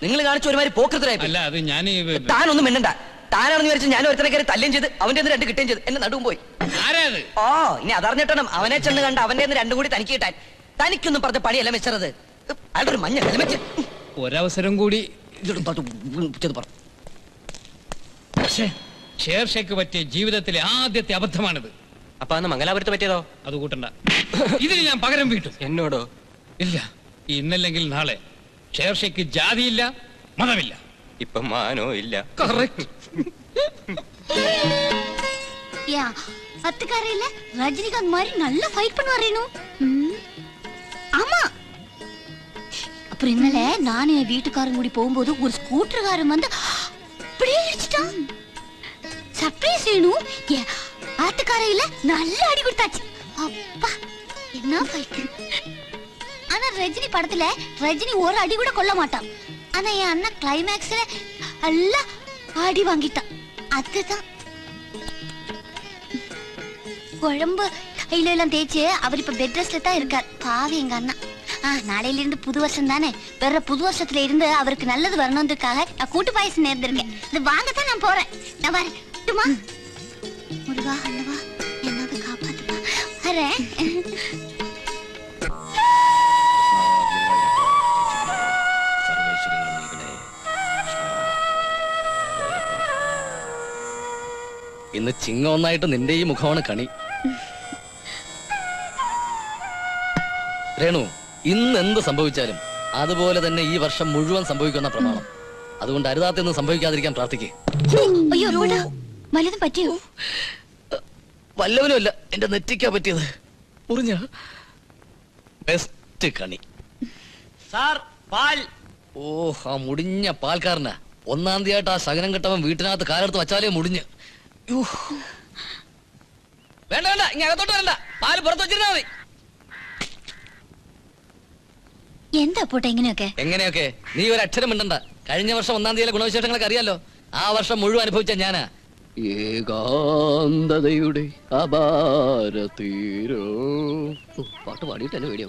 നിങ്ങൾ കാണിച്ച ഒരുമാതിരി പോക്കത്തിലായി. അല്ല അത് ഞാൻ താനൊന്നും മിണ്ടണ്ട. താനാണെന്ന് വിചാരിച്ച് ഞാൻ ഒരുത്തനെ കയറി തല്ലുകയും ചെയ്ത് അവന്റെ രണ്ട് കിട്ടുകയും ചെയ്ത് എന്നെ നടുവും പോയി. ഓ ഇനി അതറിഞ്ഞിട്ടണം അവനെ ചെന്ന് കണ്ട് അവന്റെ രണ്ടും കൂടി തനിക്ക് കിട്ടാൻ. തനിക്കൊന്നും പറഞ്ഞ പണിയല്ല മിച്ചറത്. അയാളുടെ ഒരു മഞ്ഞ ഹെൽമെറ്റ്. ഒരവസരം കൂടി ഷേർഷയ്ക്ക് പറ്റിയ ജീവിതത്തിലെ ആദ്യത്തെ അബദ്ധമാണിത്. അപ്പൊ അന്ന് മംഗലാപുരത്ത് പറ്റിയതോ? അത് കൂട്ടണ്ട. ഇതിന് ഞാൻ പകരം വീട്ടും. എന്നോടോ? ഇല്ല, ഇന്നല്ലെങ്കിൽ നാളെ ഷേർഷയ്ക്ക് ജാതിയില്ല, മതമില്ല. ഇപ്പൊ മാനോ ഇല്ല. அத்துக்காரையில ரஜினிகாந்த் மாதிரி நல்ல ஃபைட் பண்ணுவாரேனு. ஆமா. அப்புறம் இന്നലെ நானே என் வீட்டுக்காரன் கூடி போகும்போது ஒரு ஸ்கூட்டர்காரன் வந்து அப்படியே இடிச்சிட்டான். சர்ப்ரைஸ் ஏனு. ஆத்துக்காரையில நல்ல அடி கொடுத்தாச்சு. அப்பா என்ன ஃபைட். ஆனா ரஜினி படத்துல ரஜினி ஒரு அடி கூட கொல்ல மாட்டான். ஆனா என் அண்ணா கிளைமேக்ஸ்ல நல்லா அடி வாங்கிட்டான். அதுதான் குழம்பு கையிலாம் தேய்ச்சி அவர் இப்ப பெட் ரெஸ்ட்ல தான் இருக்கார். பாவி எங்க அண்ணா. நாளையில இருந்து புது வருஷம் தானே, வேற புது வருஷத்துல இருந்து அவருக்கு நல்லது வரணும்ன்றதுக்காக நான் கூட்டு பாயசம் நேர்ந்திருக்கேன். இது வாங்கத்தான் நான் போறேன். நான் வரட்டுமா? முருகா அல்லவா என்னது காப்பாத்துப்பா. வரேன். ഇന്ന് ചിങ്ങ ഒന്നായിട്ട് നിന്റെ ഈ മുഖമാണ് കണി. രേണു, ഇന്ന് എന്ത് സംഭവിച്ചാലും അതുപോലെ തന്നെ ഈ വർഷം മുഴുവൻ സംഭവിക്കുന്ന പ്രമാണം. അതുകൊണ്ട് അരുതാത്തൊന്നും സംഭവിക്കാതിരിക്കാൻ പ്രാർത്ഥിക്കേ. വല്ലവനുമല്ല, എന്റെ നെറ്റിക്കാ പറ്റിയത്. മുറിഞ്ഞ ബെസ്റ്റ് കണി. സാർ പാൽ. ഓ ആ മുടിഞ്ഞ പാൽക്കാരനാ. ഒന്നാം തീയതിയായിട്ട് ആ ശകനം കെട്ടവൻ വീട്ടിനകത്ത് കാലെടുത്ത് വച്ചാലേ മുടിഞ്ഞ്. വേണ്ട വേണ്ട, ഇങ്ങനെ അകത്തോട്ട് വരണ്ട. പാല് പുറത്ത് വെച്ചിരുന്നാ മതി. എന്താ പോട്ടെ ഇങ്ങനെയൊക്കെ? എങ്ങനെയൊക്കെ? നീ ഒരു അക്ഷരം മിണ്ടണ്ട. കഴിഞ്ഞ വർഷം ഒന്നാം തീയതിയിലെ ഗുണവിശേഷങ്ങളൊക്കെ അറിയാലോ. ആ വർഷം മുഴുവൻ അനുഭവിച്ച ഞാനാ. ഏകാന്തതയുടെ അപാരതീരോ. പാട്ട് പാടിയിട്ട് എന്നെ വീഡിയോ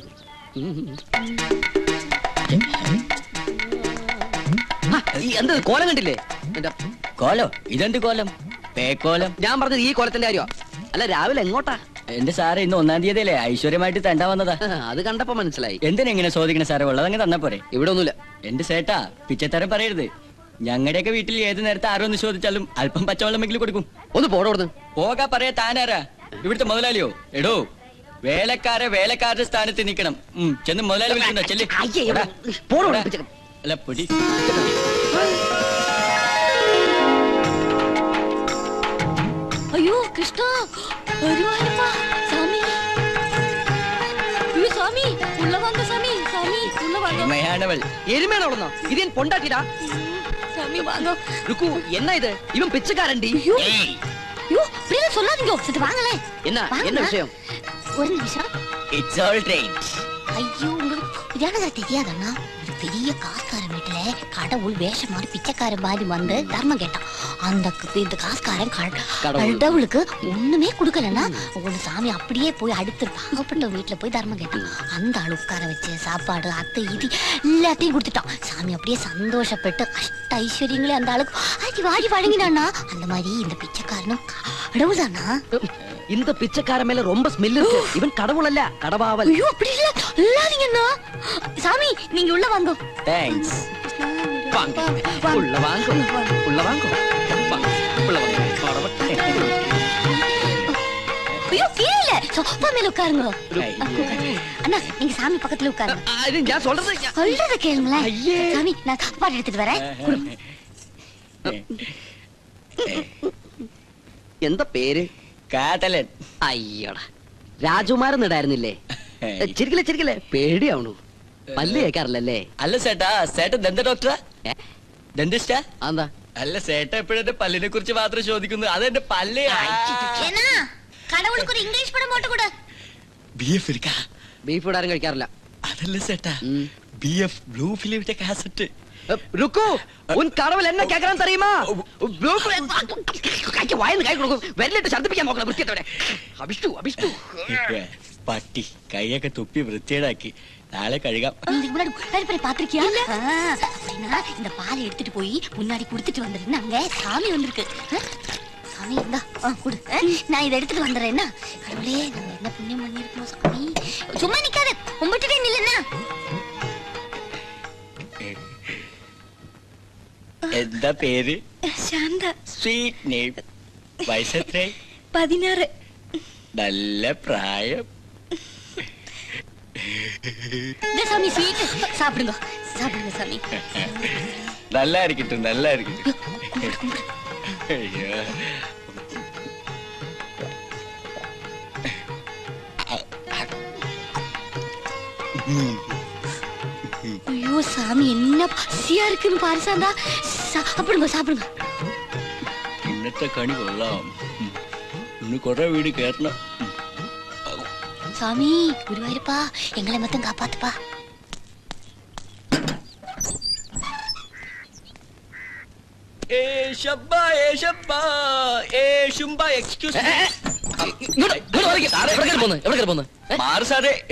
എന്ത് കോലം കണ്ടില്ലേ? കോലോ? ഇതെന്ത് കോലം? പേക്കോലം. ഞാൻ പറഞ്ഞത് ഈ കോലത്തിന്റെ കാര്യമാ. അല്ല രാവിലെ എങ്ങോട്ടാ? എന്റെ സാറേ ഇന്ന് ഒന്നാം തീയതിയല്ലേ, ഐശ്വര്യമായിട്ട് തണ്ടാ വന്നതാ. അത് കണ്ടപ്പോ മനസ്സിലായി. എന്തിനെങ്ങനെ ചോദിക്കണ സാറേ? ഉള്ളതങ്ങ് തന്നാ പോരെ. ഇവിടെ ഒന്നുമില്ല. എന്റെ സേട്ടാ പിച്ചത്തരം പറയരുത്. ഞങ്ങളുടെയൊക്കെ വീട്ടിൽ ഏത് നേരത്തെ ആരോന്ന് ചോദിച്ചാലും അല്പം പച്ചവെള്ളമെങ്കിലും കൊടുക്കും. ഒന്ന് പോടോടുന്ന്. പോകാ പറയാ. താനാരാ? ഇവിടുത്തെ മുതലാളിയോ? എടോ, വേലക്കാരുടെ സ്ഥാനത്ത് നിൽക്കണം. ചെന്ന് മുതലാളി വിളിക്കണ്ടോ? ചെല്ലി അല്ല പൊടി. ஐயோ கிருஷ்ணா, வருவாருப்பா சாமி. ஐயோ சாமி, உள்ள வாங்க சாமி. சாமி உள்ள வாங்க. മയാണവൾ. എരുമേണോളന്നോ? ഇത് ഞാൻ പൊണ്ടാട്ടിടാ. சாமி வாங்க. ருக்கு, என்ன இது? இவன் பிச்சைக்காரன்டி. ஐயோ அப்படியே சொல்லாதீங்க. சரி வாங்களே. என்ன விஷயம்? ஒரு நிமிஷம். It's all right. ஐயோ உங்களுக்கு இதானதா தெரியாதண்ணா? ஒரு பெரிய காஸ்காரன் வீட்டுல கடவுள் வேஷம் மாறி பிச்சைக்காரன் மாதிரி வந்து தர்மம் கேட்டான். இந்த காஸ்காரன் கடவுளுக்கு ஒண்ணுமே கொடுக்கலன்னா ஒண்ணு சாமி அப்படியே போய் அடுத்து பாகப்பட்ட வீட்டுல போய் தர்மம் கேட்டான். அந்த ஆள் உட்கார வச்சு சாப்பாடு அத்தை இது எல்லாத்தையும் கொடுத்துட்டான். சாமி அப்படியே சந்தோஷப்பட்டு அஷ்ட ஐஸ்வர்யங்களே அந்த ஆளுக்கு ஆடி வாடி வழங்கினான்னா. அந்த மாதிரி இந்த பிச்சைக்காரனும் கடவுள் தானா? இந்த பிச்சைக்கார மேல ரொம்ப ஸ்மெல் இருக்கு. இவன் கடவுள் அல்ல, கடவாவல். ஐயோ அப்படி இல்ல, இல்லாதீங்கண்ணா. சாமி நீங்க உள்ள வாங்க. தேங்க்ஸ். வாங்க உள்ள வாங்க. உள்ள வாங்க. உள்ள வாங்க. ஐயோ கீழே சோஃபா மேல உட்காருங்க. அண்ணா நீங்க சாமி பக்கத்துல உட்காருங்க. இது நான் சொல்றத கேளுங்களேன். சாமி நான் சாப்பாடு எடுத்துட்டு வரேன். എന്താ പേര്? കാതലൻ. അയ്യടാ, രാജകുമാരൻ ഇടായിരുന്നില്ലേ? ചിരിക്കലേ പേടിയാവണു. പല്ല് കേൾക്കാറില്ലല്ലേ? അല്ല ചേട്ടാ, ചേട്ടൻ ദന്ത ഡോക്ടറാ? ഡെന്റിസ്റ്റാ? എന്താ? അല്ല ചേട്ടൻ എപ്പോഴെന്റെ പല്ലിനെ കുറിച്ച് മാത്രം ചോദിക്കുന്നു. അതെന്റെ പല്ല്. கடவுளுக்கு ஒரு இங்கிலீஷ் படம் போட்டு கொடு. ബീഫ് എടുക്കാ? ബീഫ് ഇടാനും കഴിക്കാറില്ല. അതല്ല ചേട്ടാ, BF ബ്ലൂ ഫിലിമിന്റെ കാസറ്റ്. ருக்கு, உன் கடவுள் என்ன கேக்குறான்னு தெரியுமா? ப்ளூ வாயில கை கொடுக்கும். வெள்ளட்டு ഛർദ്ദിപ്പിക്കാൻ നോക്കണം വൃത്തിയോടെ. അഭിഷ്ടു പട്ടി കൈയൊക്കെ തുപ്പി വൃത്തിയേടാക്കി. നാളെ கழுகாம். இதுக்கு முன்னாடி பாத்திருக்கியா? அப்படின்னா இந்த பாலை எடுத்துட்டு போய் முன்னாடி குடுத்துட்டு வந்துருன்னு அங்க சாமி வந்திருக்கு. சாமி இந்தா குடு. நான் இதை எடுத்துட்டு வந்துடுறேன்னா. கடவுளே நம்ம என்ன புண்ணியம் பண்ணிருக்கோம் சாமி. சும்மா நிக்காத, கும்பிட்டுட்டே நில்லுன்னா. എന്താ പേര്? ശാന്ത. Sweet name. വയസ്സെത്രേ? 16. നല്ല പ്രായം. இந்த சாமி ஸ்வீட் சாப்பிடுங்க, சாப்பிடுங்க சாமி. நல்லா இருக்கட்டும், நல்லா இருக்கட்டும். ஐயோ ஐயோ சாமி என்ன பசியா இருக்குன்னு பாரு சாந்தா. சாப்பிடுங்க சாப்பிடுங்க. ഇന്നത്തെ കണി കൊള്ളാം. ഇന്ന് കുറെ വീട് കേറണം. சாமி குருவாயிருப்பா, எங்களை மட்டும் காப்பாத்துப்பா.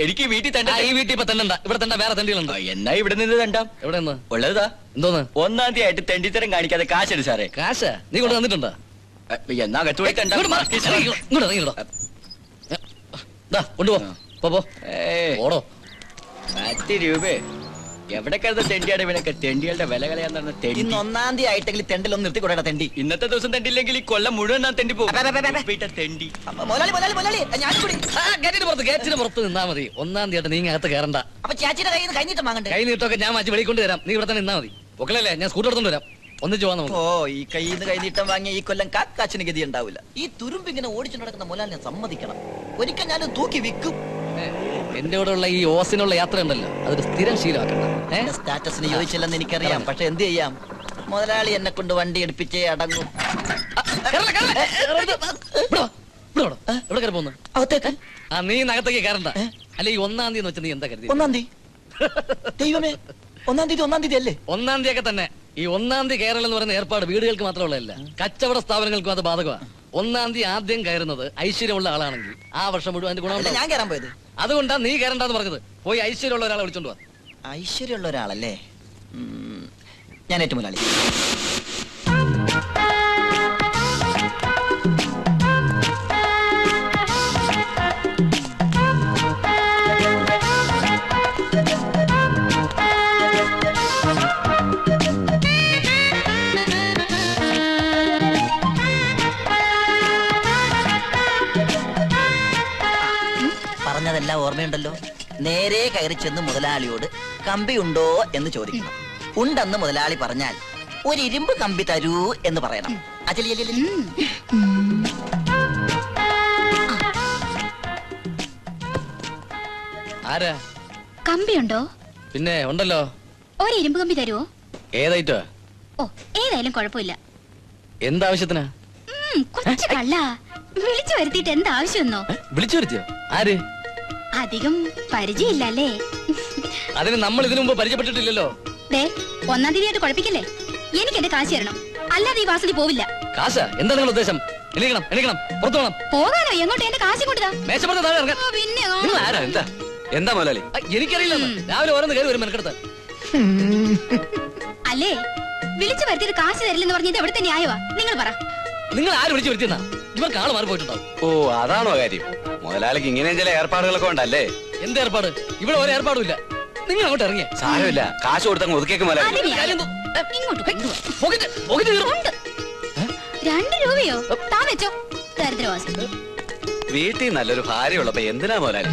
എനിക്ക് വീട്ടിൽ തന്നെ. ഈ വീട്ടിൽ ഇപ്പൊ തന്നെ ഇവിടെ തന്നെ വേറെ തണ്ടികളുണ്ടോ? എന്നാ ഇവിടെ നിന്ന് തണ്ടാം. എവിടെ നിന്ന് ഉള്ളതാ? എന്തോന്ന്? 1-ാം തീയതി ആയിട്ട് തെണ്ടിത്തരം കാണിക്കാതെ കാശെടു സാറേ. കാശ് നീ കൊണ്ട് തന്നിട്ടുണ്ടോ? എന്നാ കത്തുപോയി കണ്ടാ കൊണ്ടുപോ. ഓടോ 10 രൂപ. എവിടെ കരുത തെണ്ടിയാണ് ഇവനൊക്കെ? തെണ്ടികളുടെ വില കളയാന്ന്. ഇന്ന് 1-ാം തീയതി ആയിട്ടെങ്കിൽ തെണ്ടിലൊന്ന് നിർത്തി കൂടെ തെണ്ടി. ഇന്നത്തെ ദിവസം തെണ്ടില്ലെങ്കിൽ ഈ കൊല്ലം മുഴുവൻ ഞാൻ തെണ്ടി പോകും. തെണ്ടി ഗേറ്റിന് പുറത്ത് നിന്നാ മതി. 1-ാം തീയതി നീ അകത്ത് കയറണ്ട. അപ്പൊ ചേച്ചിയുടെ കയ്യിൽ നിന്ന് കഴിഞ്ഞിട്ട് വാങ്ങണ്ടേ? കൈ നീട്ടൊക്കെ ഞാൻ മാറ്റി വെളിക്കൊണ്ട് തരാം. നീ ഇവിടെ തന്നെ നിന്നാ മതി. ഒക്കലല്ലേ, ഞാൻ സ്കൂട്ടർ എടുത്തോണ്ട് വരാം. ഒന്നിച്ച് പോവാൻ നമുക്ക്. ഓ, ഈ കയ്യിൽ നിന്ന് കൈനീട്ടം വാങ്ങിയ ഈ കൊല്ലം കാക്കാച്ചിന് ഗതി ഉണ്ടാവില്ല. ഈ തുരുമ്പ് ഇങ്ങനെ ഓടിച്ചു നടക്കുന്ന മുതലാളിനെ സമ്മതിക്കണം. ഒരിക്കൽ ഞാൻ തൂക്കി വിൽക്കും. എന്റെ കൂടെ ഉള്ള ഈ ഓസിനുള്ള യാത്ര ഉണ്ടല്ലോ, അതൊരു സ്ഥിരം ശീലമാക്കണ്ട. സ്റ്റാറ്റസിന് യോജിച്ചില്ലെന്ന് എനിക്കറിയാം. പക്ഷെ എന്ത് ചെയ്യാം, മുതലാളി എന്നെ കൊണ്ട് വണ്ടി എടുപ്പിച്ചേ അടങ്ങും. എവിടെ കയറി പോന്നു? അകത്തേക്ക്. നീ നകത്തേക്ക് കയറണ്ട. അല്ല, ഈ 1-ാം തീയതി വെച്ച് നീ എന്താ കരുതി? 1-ാം തീയതി? ദൈവമേ, 1-ാം തീയതി അല്ലേ? 1-ാം തീയതി ഒക്കെ തന്നെ. ഈ 1-ാം തീയതി കയറൽ എന്ന് പറയുന്ന ഏർപ്പാട് വീടുകൾക്ക് മാത്രമുള്ളതല്ല, കച്ചവട സ്ഥാപനങ്ങൾക്കും അത് ബാധകമാണ്. 1-ാം തീയതി ആദ്യം കയറുന്നത് ഐശ്വര്യമുള്ള ആളാണെങ്കിൽ ആ വർഷം മുഴുവൻ അതിന്റെ ഗുണം. ഞാൻ കയറാൻ പോയത് അതുകൊണ്ടാ നീ കയറണ്ടെന്ന് പറഞ്ഞത്. പോയി ഐശ്വര്യമുള്ള ഒരാളെ വിളിച്ചോണ്ട് വാ. ഐശ്വര്യമുള്ള ഒരാളല്ലേ? ഞാൻ ഏറ്റവും മുതലാളി. പറഞ്ഞതെല്ലാം ഓർമ്മയുണ്ടല്ലോ. നേരെ കയറി ചെന്ന് മുതലാളിയോട് കമ്പി ഉണ്ടോ എന്ന് ചോദിക്കണം. ഉണ്ടെന്ന് മുതലാളി പറഞ്ഞാൽ ഒരു ഇരുമ്പ് കമ്പി തരൂ എന്ന് പറയണം. ആരാ? കമ്പിയുണ്ടോ? പിന്നെ ഉണ്ടല്ലോ. ഒരു ഇരുമ്പ് കമ്പി തരുവോ? ഏതായിട്ടോ? ഓ, ഏതായാലും കുഴപ്പമില്ല. എന്താവശ്യത്തിനാ? കൊച്ചു കള്ള വിളിച്ചു വരുത്തിയിട്ട് എന്താ ആവശ്യമൊന്നോ? വിളിച്ചു വരുത്തിയോ? ആര്? അധികം പരിചയമില്ലല്ലേ? അതിന് നമ്മൾ ഇതിനു മുമ്പ് പരിചയപ്പെട്ടിട്ടില്ലല്ലോ. 1-ാം തീയതിയായിട്ട് കുഴപ്പിക്കല്ലേ? എനിക്ക് എന്റെ കാശ് തരണം, അല്ലാതെ ഈ വാസലി പോവില്ല. കാശ? എന്താ നിങ്ങളുടെ ഉദ്ദേശം? എണീക്കണം, എണീക്കണം, പുറത്തു പോകണം. പോകാനോ? എങ്ങോട്ട്? എന്റെ കാശ് കൊണ്ടുതാ. മേശപ്പുറത്ത് താഴെ ഇറങ്ങാൻ. പിന്നെ ആരാ? എന്താ എന്താ മുതലാളി? എനിക്കറിയില്ല. രാവിലെ ഓരോന്ന് കയറി വരും മെനക്കെടുത്ത്. അല്ലേ, വിളിച്ചു വരുത്തിയിട്ട് കാശ് തരില്ലെന്ന് പറഞ്ഞത് എവിടുത്തെ ന്യായവാ? നിങ്ങൾ പറ. നിങ്ങൾ ആര് വിളിച്ചു വരുത്തിയെന്നാ? ഇവർക്ക് ആള് മാറി പോയിട്ടുണ്ടാവും. ഓ, അതാണോ കാര്യം? മുതലാളിക്ക് ഇങ്ങനെ ചില ഏർപ്പാടുകളൊക്കെ ഉണ്ടല്ലേ? എന്ത് ഏർപ്പാട്? ഇവിടെ ഒരു ഏർപ്പാടും ഇല്ല. നിങ്ങൾ അങ്ങോട്ട് ഇറങ്ങിയ സാരമില്ല, കാശ് കൊടുത്തങ്ങ് ഒതുക്കേക്ക് മുതലാളി. ഇങ്ങോട്ട് 2 രൂപയോ? താ വെച്ചോ, ദരിദ്രവാസി. വീട്ടിൽ നല്ലൊരു ഭാര്യ ഉള്ളപ്പോ എന്തിനാ മുതലാളി?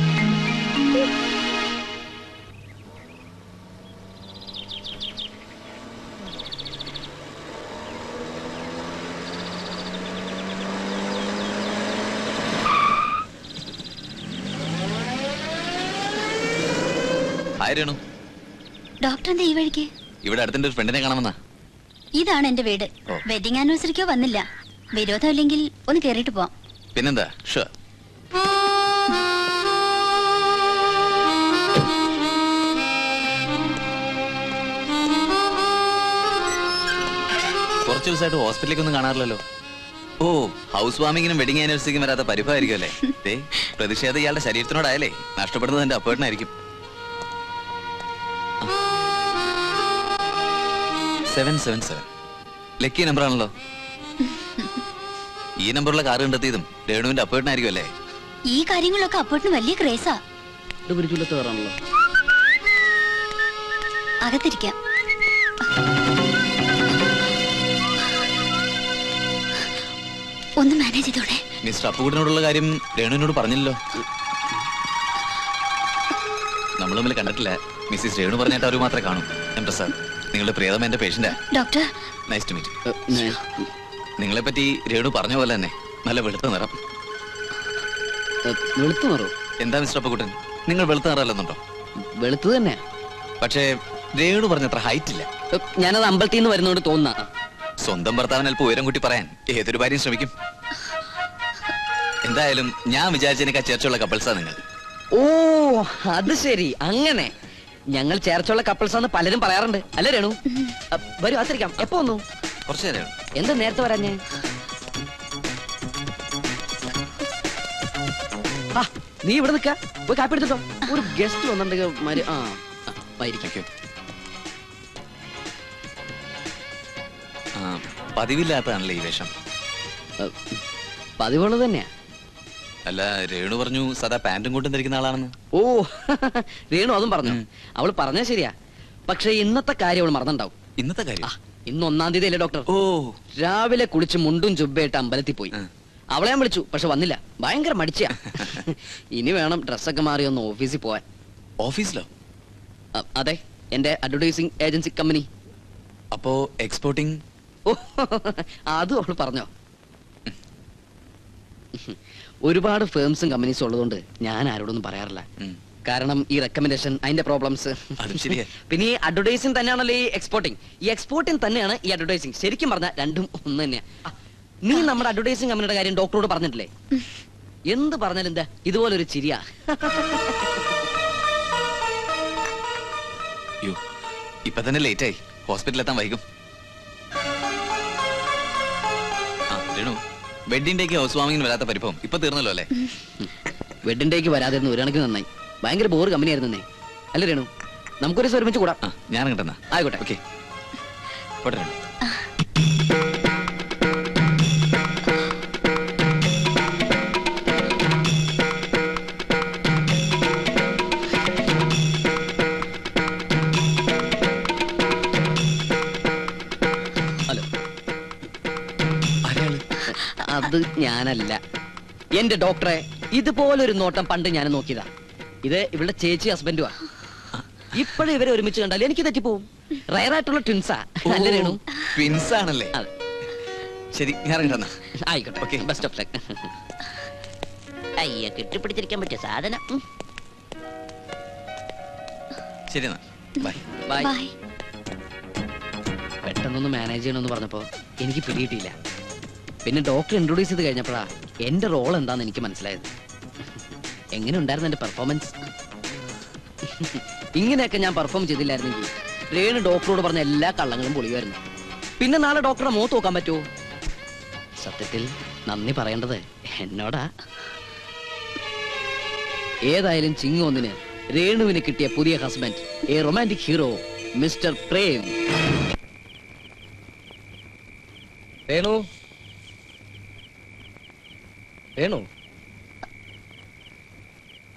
ആയിരുന്നു ഡോക്ടർ എന്താ ഈ വഴിക്ക്? ഇവിടെ അടുത്തിന്റെ ഒരു ഫ്രണ്ടിനെ കാണാമെന്നാ. ഇതാണ് എന്റെ വീട്. വെഡിങ് ആനിവേഴ്സറിക്കോ വന്നില്ല. വിരോധം ഇല്ലെങ്കിൽ ഒന്ന് കേറിയിട്ട് പോവാം. പിന്നെന്താ? ഷുവർ. കുറച്ചു ദിവസമായിട്ട് ഹോസ്പിറ്റലിലേക്ക് ഒന്നും കാണാറില്ലല്ലോ. ഓ, ഹൗസ് വാമിങ്ങിനും വെഡിങ് ആനിവേഴ്സറിക്കും വരാത്ത പരിഭവമായിരിക്കും അല്ലേ? പ്രതിഷേധം ഇയാളുടെ ശരീരത്തിനോടായാലേ നഷ്ടപ്പെടുന്നത് എന്റെ അപ്പേട്ടനായിരിക്കും. 777. ലക്കി നമ്പർ ആണല്ലോ. ഈ നമ്പറിലെ കാർ കണ്ടെത്തിയതും രേണുവിന്റെ അപ്പേട്ടനായിരിക്കും അല്ലേ? ഈ കാര്യങ്ങളൊക്കെ അപ്പോട്ടിന് വലിയ ക്രേസാ. അകത്തിരിക്കാം. ഒന്ന് മാനേജ് ചെയ്തോടെ. മിസ്റ്റർ അപ്പുകുട്ടനോടുള്ള കാര്യം രേണുവിനോട് പറഞ്ഞില്ലല്ലോ. നമ്മൾ തമ്മിൽ കണ്ടിട്ടില്ല. മിസ്സിസ് രേണു പറഞ്ഞിട്ട് അവർ മാത്രമേ കാണൂ. എം പ്രസാദ്, നിങ്ങളുടെ പ്രിയതമ എന്റെ പേഷ്യന്റാ. Doctor, nice to meet. നിങ്ങളെ പറ്റി രേണു പറഞ്ഞ പോലെ തന്നെ നല്ല വെളുത്ത നിറം. വെളുത്തു നിറോ? എന്താ മിസ്റ്റർ അപ്പുകുട്ടൻ, നിങ്ങൾ വെളുത്ത നിറമല്ലെന്നുണ്ടോ? വെളുത്തു തന്നെ. പക്ഷേ രേണു പറഞ്ഞത്ര ഹൈറ്റ് ഇല്ല. ഞാനത് അമ്പലത്തിൽ നിന്ന് വരുന്നോണ്ട് തോന്നാ. സ്വന്തം ഭർത്താവിന് അല്പം ഉയരം കൂട്ടി പറയാൻ ഏതൊരു ഭാര്യയും ശ്രമിക്കും. എന്തായാലും ഞാൻ വിചാരിച്ചതിനേക്കാൾ ചേർച്ചയുള്ള കപ്പിൾസാ നിങ്ങൾ. ഓ അത് ശരി, അങ്ങനെ. ഞങ്ങൾ ചേർച്ചുള്ള കപ്പിൾസ് ആണെന്ന് പലരും പറയാറുണ്ട് അല്ലേ രേണു? വരൂ, ആശ്രയിക്കാം. എപ്പോ വന്നു? കുറച്ചു നേരം. എന്താ നേരത്തെ വരാഞ്ഞേ? നീ ഇവിടെ നിൽക്ക, പോയി കാപ്പി എടുത്തിട്ടോ. ഒരു ഗസ്റ്റ് വന്നിട്ടുണ്ടെങ്കിൽ പതിവില്ലാത്തതാണല്ലേ ഈ വേഷം? പതിവുള്ളത് തന്നെയാ. അല്ല, രേണു പറഞ്ഞു സദാ പാന്റും കൂട്ടും ധരിക്കുന്ന ആളാണെന്ന്. ഓ രേണു അതും പറഞ്ഞു. അവള് പറഞ്ഞാ ശരിയാ. പക്ഷെ ഇന്നത്തെ കാര്യം അവൾ മറന്നുണ്ടാവും. ഇന്നത്തെ കാര്യം? ഇന്ന് 1-ാം തീയതി അല്ലേ ഡോക്ടർ? ഓ, രാവിലെ കുളിച്ച് മുണ്ടും ചുബയായിട്ട് അമ്പലത്തിൽ പോയി. അവളെ ഞാൻ വിളിച്ചു, പക്ഷെ വന്നില്ല. ഭയങ്കര മടിച്ചാ. ഇനി വേണം ഡ്രസ്സൊക്കെ മാറി ഒന്ന് ഓഫീസിൽ പോവാൻ. ഓഫീസിലോ? അതെ, എന്റെ അഡ്വർടൈസിംഗ് ഏജൻസി കമ്പനി. അപ്പോ എക്സ്പോർട്ടിംഗ്? ഓ അതും അവള് പറഞ്ഞോ. ഒരുപാട് ഫേംസും കമ്പനീസും ഉള്ളതുകൊണ്ട് ഞാൻ ആരോടൊന്നും പറയാറില്ല. കാരണം ഈ റെക്കമെൻഡേഷൻ, അതിന്റെ പ്രോബ്ലംസ്. പിന്നെ ഈ അഡ്വർടൈസിംഗ് തന്നെയാണല്ലോ ഈ എക്സ്പോർട്ടിംഗ്. ഈ എക്സ്പോർട്ടിംഗ് തന്നെയാണ് ഈ അഡ്വർടൈസിംഗ്. ശരിക്കും പറഞ്ഞാൽ രണ്ടും ഒന്ന് തന്നെയാ. നീ നമ്മുടെ അഡ്വർടൈസിംഗ് കമ്പനിയുടെ കാര്യം ഡോക്ടറോട് പറഞ്ഞിട്ടില്ലേ? എന്ത് പറഞ്ഞാലും എന്താ ഇതുപോലൊരു ചിരിയാ. ഇപ്പൊ തന്നെ ലേറ്റ് ആയി, ഹോസ്പിറ്റലിൽ എത്താൻ വൈകും. രേണു, വെഡിങ് ഡേക്ക് ഹൗസ് വാമിങ്ങിന് വരാത്ത പരിഭവം ഇപ്പൊ തീർന്നല്ലോ അല്ലേ? വെഡിങ് ഡേക്ക് വരാതിരുന്നു ഒരു കണക്കിന് നന്നായി. ഭയങ്കര ബോർ കമ്പനി ആയിരുന്നേ അല്ലേ രേണു? നമുക്കൊരു ദിവസം ഒരുമിച്ച് കൂടാം. ഞാൻ കിട്ടുന്ന ആയിക്കോട്ടെ. ഓക്കെ, പോട്ടെ രേണു. ഹലോ, അത് ഞാനല്ല. എന്റെ ഡോക്ടറെ, ഇതുപോലൊരു നോട്ടം പണ്ട് ഞാൻ നോക്കിയതാ. ഇത് ഇവളുടെ ചേച്ചി ഹസ്ബൻഡുവാ. ഇപ്പോഴും ഇവരെ ഒരുമിച്ച് കണ്ടാൽ എനിക്ക് തെറ്റിപ്പോവും. റയറായിട്ടുള്ള ട്വിൻസാ അല്ലേ രേണു? ട്വിൻസ് ആണല്ലേ? ശരി, ഞാൻ കിട്ടുന്ന. ആയിക്കോട്ടെ, ഓക്കെ, ബെസ്റ്റ് ഓഫ് ലക്ക്. അയ്യ, കെട്ടിപ്പിടിച്ചിരിക്കാൻ പറ്റിയ സാധനം. ശരി എന്നാ, ബൈ. ബൈ. ബൈ. പെട്ടെന്നൊന്ന് മാനേജ് ചെയ്യണമെന്ന് പറഞ്ഞപ്പോ എനിക്ക് പിടിയിട്ടില്ല. പിന്നെ ഡോക്ടർ ഇൻട്രൊഡ്യൂസ് ചെയ്ത് കഴിഞ്ഞപ്പോഴാ എന്റെ റോൾ എന്താന്ന് എനിക്ക് മനസ്സിലായത്. എങ്ങനെ ഉണ്ടായിരുന്നു എന്റെ പെർഫോമൻസ്? ഇങ്ങനെയൊക്കെ ഞാൻ പെർഫോം ചെയ്തില്ലായിരുന്നെങ്കിൽ രേണു ഡോക്ടറോട് പറഞ്ഞ എല്ലാ കള്ളങ്ങളും പൊളിയുമായിരുന്നു. പിന്നെ നാളെ ഡോക്ടറെ മുഖത്ത് നോക്കാൻ പറ്റുമോ? സത്യത്തിൽ നന്ദി പറയേണ്ടത് എന്നോടാ. ഏതായാലും ചിങ്ങോന്നിന് രേണുവിന് കിട്ടിയ പുതിയ husband, A romantic hero, mister Prem. Renu, Renu,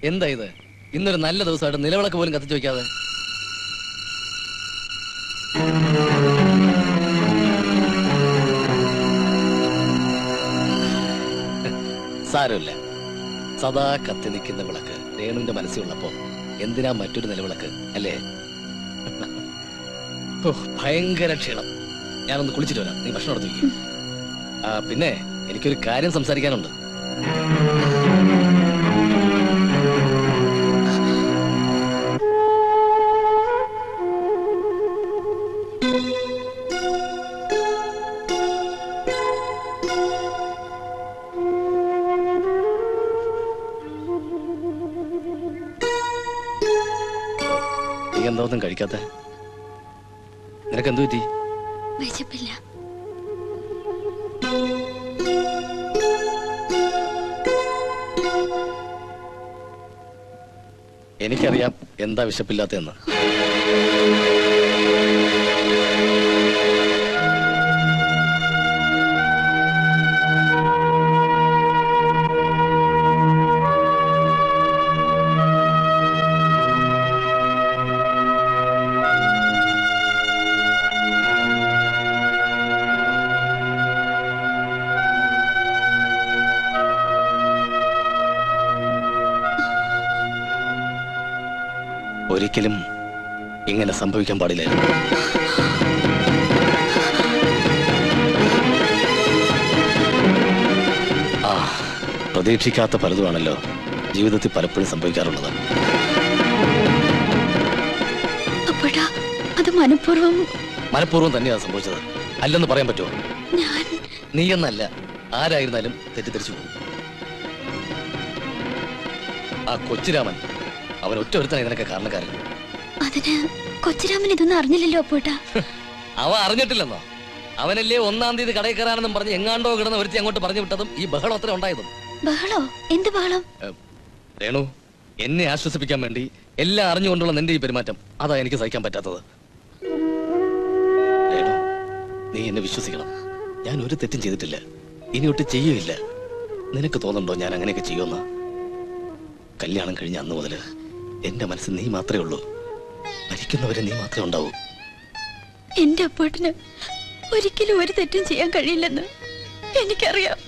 എന്താ ഇത്? ഇന്നൊരു നല്ല ദിവസമായിട്ട് നിലവിളക്ക് പോലും കത്തിച്ചു വെക്കാതെ. സാരമില്ല, സദാ കത്തി നിൽക്കുന്ന വിളക്ക് രേണുവിന്റെ മനസ്സിലുള്ളപ്പോ എന്തിനാ മറ്റൊരു നിലവിളക്ക് അല്ലേ? ഭയങ്കര ക്ഷീണം. ഞാനൊന്ന് കുളിച്ചിട്ട് വരാം, നീ ഭക്ഷണം എടുത്തു വയ്ക്കും. പിന്നെ എനിക്കൊരു കാര്യം സംസാരിക്കാനുണ്ട്. നീ എന്താ ഒന്നും കഴിക്കാത്ത? നിനക്ക് എന്തു പറ്റി? വിശപ്പില്ല. എനിക്കറിയാം എന്താ വിശപ്പില്ലാത്തതെന്ന്. ഒരിക്കലും ഇങ്ങനെ സംഭവിക്കാൻ പാടില്ലായിരുന്നു. ആ, പ്രതീക്ഷിക്കാത്ത പലതുമാണല്ലോ ജീവിതത്തിൽ പലപ്പോഴും സംഭവിക്കാറുള്ളത്. അത് മനഃപൂർവ്വം തന്നെയാണ് സംഭവിച്ചത്. അല്ലെന്ന് പറയാൻ പറ്റുമോ? നീ എന്നല്ല, ആരായിരുന്നാലും തെറ്റിദ്ധരിച്ചു പോകും. ആ കൊച്ചുരാമൻ, അവൻ ഒറ്റ ഒരുത്തനാണ് ഇതിനൊക്കെ കാരണക്കാരൻ. അതിന് കൊച്ചുരാമൻ ഇതൊന്നും അറിഞ്ഞില്ലല്ലോ അപ്പോട്ടാ. അവൻ അറിഞ്ഞിട്ടില്ലെന്നോ? അവനല്ലേ 1-ാം തീയതി കടയിൽ കയറാനെന്നും പറഞ്ഞ് എങ്ങാണ്ടോ കിടന്ന് ഒരുത്തി അങ്ങോട്ട് പറഞ്ഞു വിട്ടതും ഈ ബഹളം അത്ര ഉണ്ടായതും. ബഹളോ? എന്ത് ബഹളം? രേണു, എന്നെ ആശ്വസിപ്പിക്കാൻ വേണ്ടി എല്ലാം അറിഞ്ഞുകൊണ്ടുള്ള നിന്റെ ഈ പെരുമാറ്റം, അതാ എനിക്ക് സഹിക്കാൻ പറ്റാത്തത്. രേണു, നീ എന്നെ വിശ്വസിക്കണം. ഞാൻ ഒരു തെറ്റും ചെയ്തിട്ടില്ല, ഇനിയൊട്ട് ചെയ്യുകയില്ല. നിനക്ക് തോന്നുന്നുണ്ടോ ഞാൻ അങ്ങനെയൊക്കെ ചെയ്യുമെന്ന്? കല്യാണം കഴിഞ്ഞ അന്ന് മുതൽ എന്റെ മനസ്സിൽ നീ മാത്രമേ ഉള്ളൂ. മരിക്കുന്നവരെ നീ മാത്രമേ ഉണ്ടാവൂ. എന്റെ അപ്പോട്ടിന് ഒരിക്കലും ഒരു തെറ്റും ചെയ്യാൻ കഴിയില്ലെന്ന് എനിക്കറിയാം.